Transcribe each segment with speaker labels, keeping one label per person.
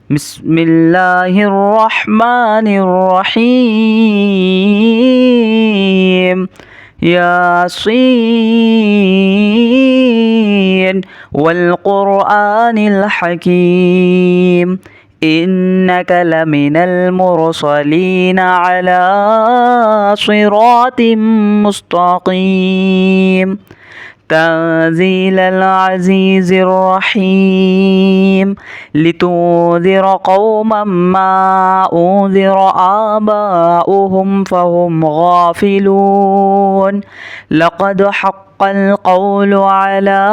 Speaker 1: بسم الله الرحمن الرحيم. ياسين والقرآن الحكيم إنك لمن المرسلين على صراط مستقيم تنزيل العزيز الرحيم لتنذر قوما ما أنذر آباؤهم فهم غافلون لقد حق القول على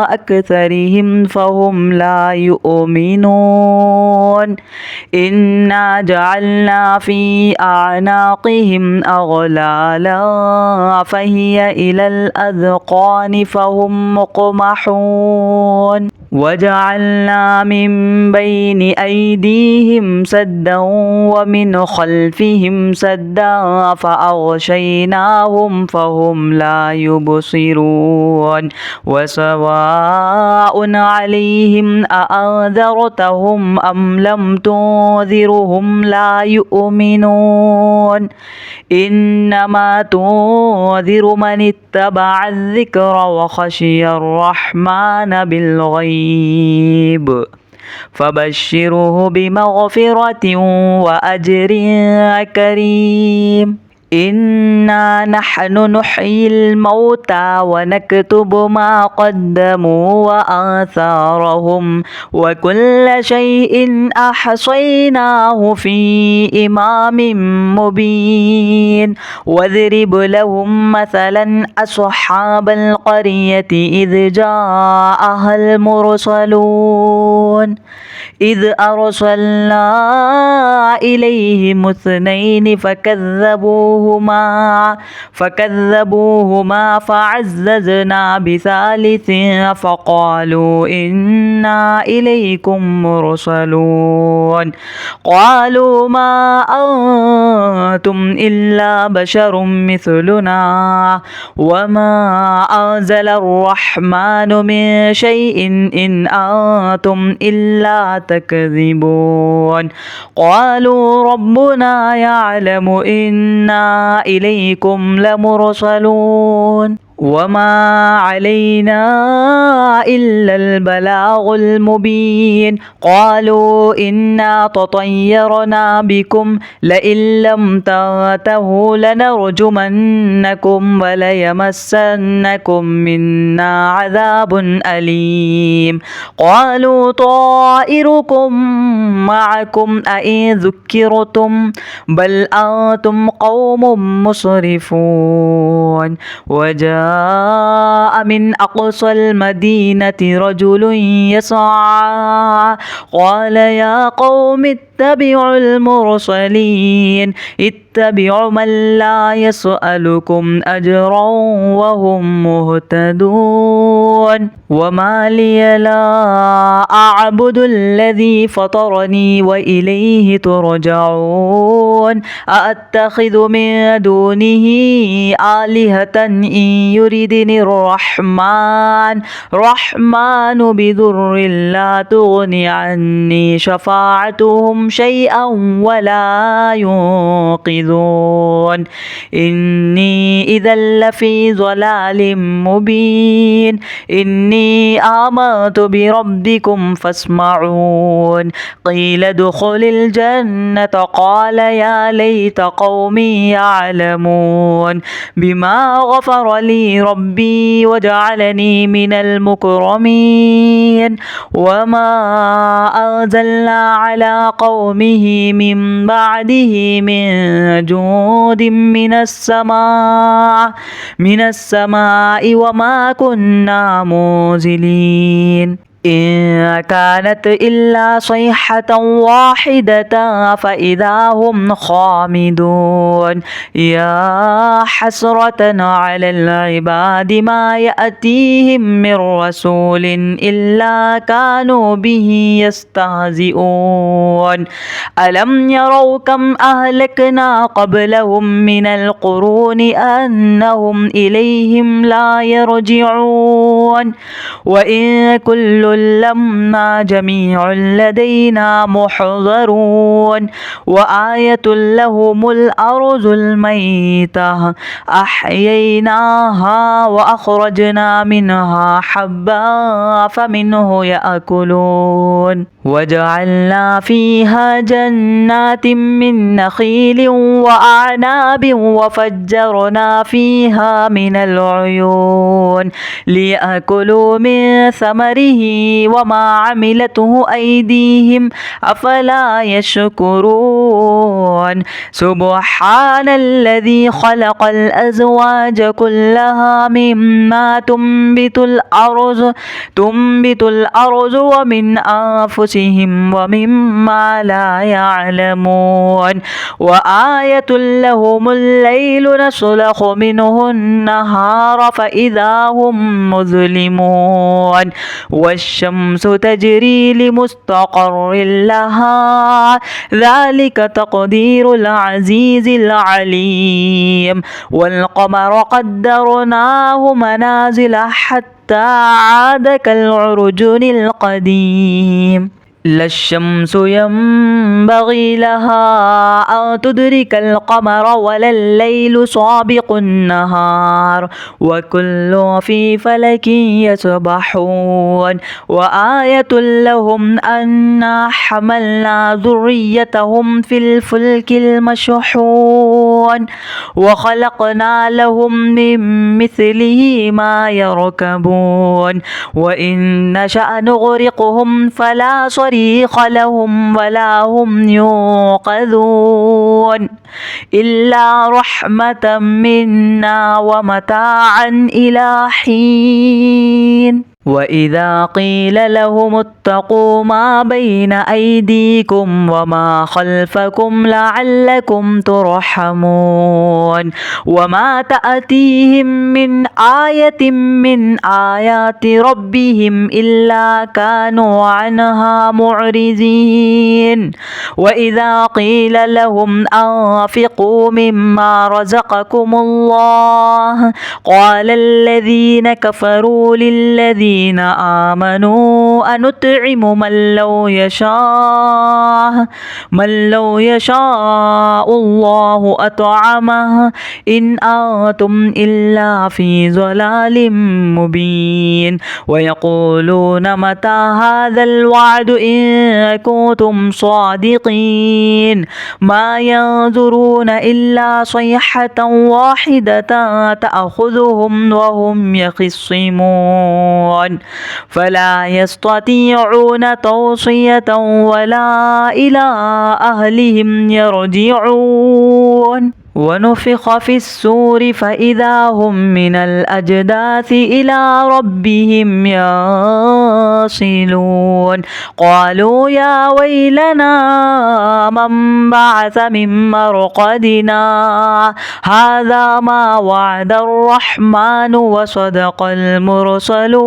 Speaker 1: أكثرهم فهم لا يؤمنون إنا جعلنا في أعناقهم أغلالا فهي إلى الأذقان فهم مقمحون وجعلنا من بين أيديهم سدا ومن خلفهم سدا فأغشيناهم فهم لا يبصرون وسواء عليهم أأنذرتهم أم لم تنذرهم لا يؤمنون إنما تنذر من اتبع الذكر وخشي الرحمن بالغيب فبشره بمغفرة وأجر كريم إنا نحن نحيي الموتى ونكتب ما قدموا وآثارهم وكل شيء أحصيناه في إمام مبين واضرب لهم مثلا أصحاب القرية إذ جاءها المرسلون إذ أرسلنا إليهم اثنين فكذبوهما فعززنا بثالث فقالوا إنا إليكم مرسلون قالوا ما أنتم إلا بشر مثلنا وما أنزل الرحمن من شيء إن أنتم إلا تكذبون قالوا ربنا يعلم إنا إليكم لمرسلون وما علينا إلا البلاغ المبين قالوا إنا تطيرنا بكم لئن لم تنتهوا لنرجمنكم وليمسنكم منا عذاب أليم قالوا طائركم معكم أئن ذكرتم بل أنتم قوم مسرفون وجاء من أقصى المدينة رجل يسعى قال يا قوم اتبعوا المرسلين اتبعوا من لا يسألكم أجرا وهم مهتدون وما لي لا أعبد الذي فطرني وإليه ترجعون أأتخذ من دونه آلهة إن يردني الرحمن بضر لا تغني عني شفاعتهم شيئا ولا ينقذون إني إذا لفي ضلال مبين إني آمنت بربكم فاسمعون قيل ادخل الجنة قال يا ليت قومي يعلمون بما غفر لي ربي وجعلني من المكرمين وما أنزلنا على قومه من بعده من جود من السماء وما كنا منزلين إن كانت إلا صيحة واحدة فإذا هم خامدون يا حسرة على العباد ما يأتيهم من رسول إلا كانوا به يستهزئون ألم يروا كم أهلكنا قبلهم من القرون أنهم إليهم لا يرجعون وإن كل لما جميع لدينا محضرون وآية لهم الأرض الميتة أحييناها وأخرجنا منها حبا فمنه يأكلون وجعلنا فيها جنات من نخيل وأعناب وفجرنا فيها من العيون ليأكلوا من ثمره وما عملته أيديهم أفلا يشكرون سبحان الذي خلق الأزواج كلها مما تنبت الأرض ومن أنفسهم ومما لا يعلمون وآية لهم الليل نسلخ منه النهار فإذا هم مظلمون والشمس تجري لمستقر لها ذلك تقدير العزيز العليم والقمر قدرناه منازل حتى عاد كالعرجون القديم لا الشمس ينبغي لها أن تدرك القمر ولا الليل سابق النهار وكل في فلك يسبحون وآية لهم أنا حملنا ذريتهم في الفلك المشحون وخلقنا لهم من مثله ما يركبون وإن نشأ نغرقهم فلا صريخ لهم ولا هم ينقذون إلا رحمة منا ومتاعا إلى حين وإذا قيل لهم اتقوا ما بين أيديكم وما خلفكم لعلكم ترحمون وما تأتيهم من آية من آيات ربهم إلا كانوا عنها معرضين وإذا قيل لهم أنفقوا مما رزقكم الله قال الذين كفروا للذين آمنوا أنطعم من لو يشاء الله أطعمه إن أنتم إلا في ضلال مبين ويقولون متى هذا الوعد إن كنتم صادقين ما ينظرون إلا صيحة واحدة تأخذهم وهم يخصمون فلا يستطيعون توصية ولا إلى أهلهم يرجعون ونفخ في السور فإذا هم من الأجداث إلى ربهم ينسلون قالوا يا ويلنا من بعث من مرقدنا هذا ما وعد الرحمن وصدق المرسلون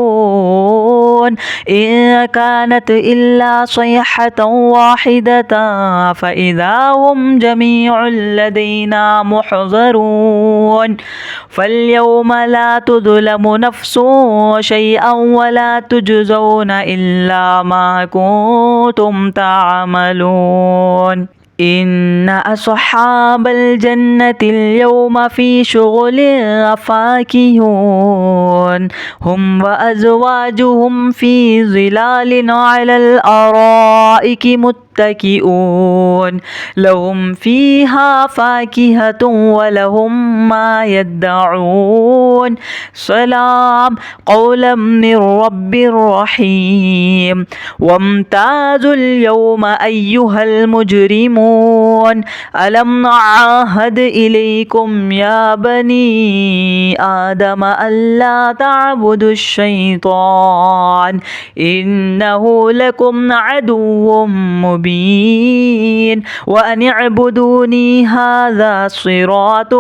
Speaker 1: إن كانت إلا صيحة واحدة فإذا هم جميع لدينا محضرون فاليوم لا تظلم نفس شيئا ولا تجزون إلا ما كنتم تعملون إن أصحاب الجنة اليوم في شغل فاكهون هم وأزواجهم في ظلال على الأرائك متكئون لهم فيها فاكهة ولهم ما يدعون سلام قولا من رب رحيم وامتازوا اليوم أيها المجرمون ألم نعاهد إليكم يا بني آدم ألا تعبدوا الشيطان إنه لكم عدو مبين مبين وأن اعبدوني هذا صراط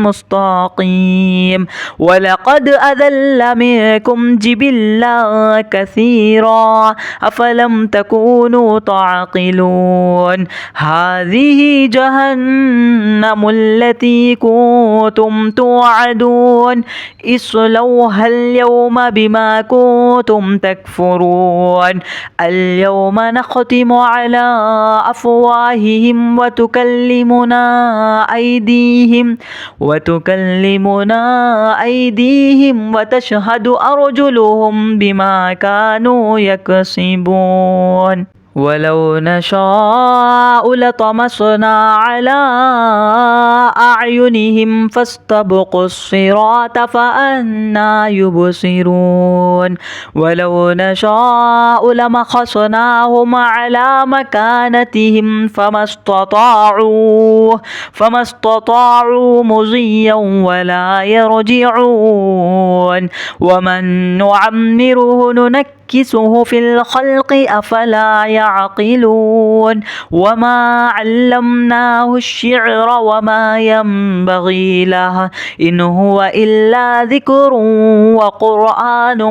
Speaker 1: مستقيم ولقد أضل منكم جبلا كثيرا أفلم تكونوا تعقلون هذه جهنم التي كنتم توعدون اصلوها اليوم بما كنتم تكفرون اليوم نختم على أفواههم وتكلمنا أيديهم وتشهد أرجلهم بما كانوا يكسبون ولو نشاء لطمسنا على أعينهم فاستبقوا الصراط فأنى يبصرون ولو نشاء لمسخناهم على مكانتهم فما استطاعوا مضيا ولا يرجعون ومن نعمره ننكسه في الخلق أفلا يعقلون وما علمناه الشعر وما ينبغي له إن هو إلا ذكر وقرآن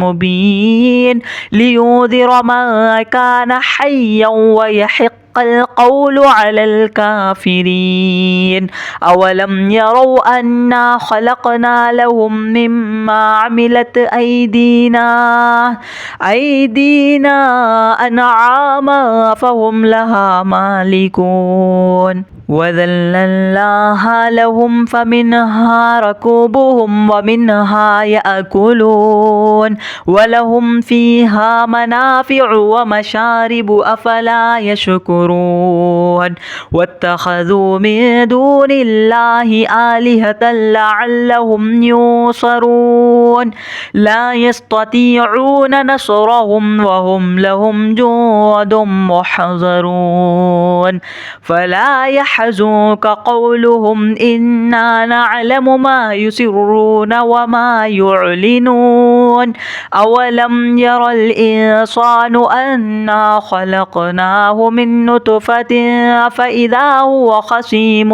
Speaker 1: مبين لينذر من كان حيا ويحق القول على الكافرين أولم يروا أنا خلقنا لهم مما عملت أيدينا أنعاما فهم لها مالكون وذللناها لهم فمنها ركوبهم ومنها يأكلون ولهم فيها منافع ومشارب أفلا يشكرون واتخذوا من دون الله آلهة لعلهم ينصرون لا يستطيعون نصرهم وهم لهم جند محضرون فلا يحزنك قولهم إنا نعلم ما يسرون وما يعلنون أولم ير الإنسان أنا خلقناه من نطفة فإذا هو خصيم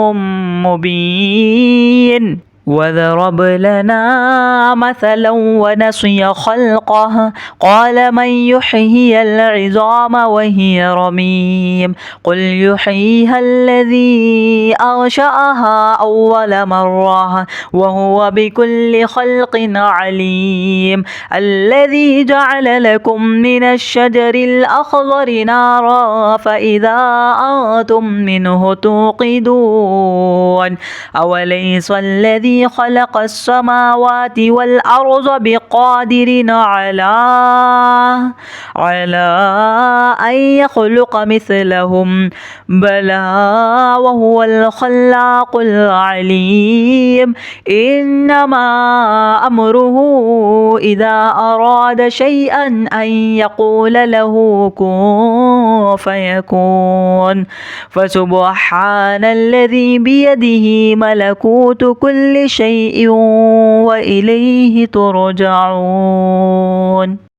Speaker 1: مبين وضرب لنا مثلا ونسي خلقه قال من يحيي العظام وهي رميم قل يحييها الذي أنشأها أول مرة وهو بكل خلق عليم الذي جعل لكم من الشجر الأخضر نارا فإذا أنتم منه توقدون أوليس الذي خلق السماوات والأرض بقادر على أن يخلق مثلهم بلى وهو الخلاق العليم إنما أمره إذا أراد شيئا أن يقول له كن فيكون فسبحان الذي بيده ملكوت كل شيء وإليه ترجعون.